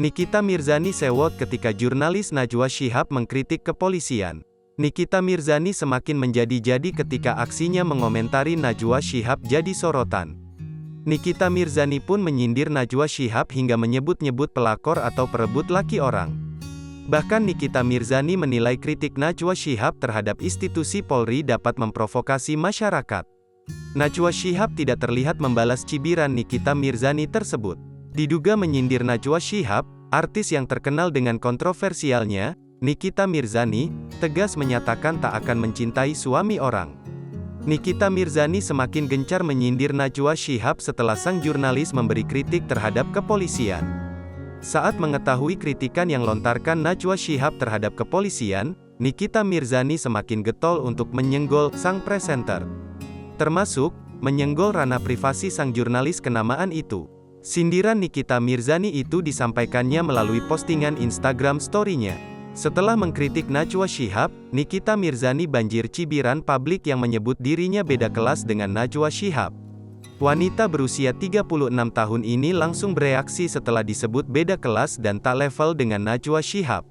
Nikita Mirzani sewot ketika jurnalis Najwa Shihab mengkritik kepolisian. Nikita Mirzani semakin menjadi-jadi ketika aksinya mengomentari Najwa Shihab jadi sorotan. Nikita Mirzani pun menyindir Najwa Shihab hingga menyebut-nyebut pelakor atau perebut laki orang. Bahkan Nikita Mirzani menilai kritik Najwa Shihab terhadap institusi Polri dapat memprovokasi masyarakat. Najwa Shihab tidak terlihat membalas cibiran Nikita Mirzani tersebut. Diduga menyindir Najwa Shihab, artis yang terkenal dengan kontroversialnya, Nikita Mirzani, tegas menyatakan tak akan mencintai suami orang. Nikita Mirzani semakin gencar menyindir Najwa Shihab setelah sang jurnalis memberi kritik terhadap kepolisian. Saat mengetahui kritikan yang lontarkan Najwa Shihab terhadap kepolisian, Nikita Mirzani semakin getol untuk menyenggol sang presenter. Termasuk, menyenggol ranah privasi sang jurnalis kenamaan itu. Sindiran Nikita Mirzani itu disampaikannya melalui postingan Instagram story-nya. Setelah mengkritik Najwa Shihab, Nikita Mirzani banjir cibiran publik yang menyebut dirinya beda kelas dengan Najwa Shihab. Wanita berusia 36 tahun ini langsung bereaksi setelah disebut beda kelas dan tak level dengan Najwa Shihab.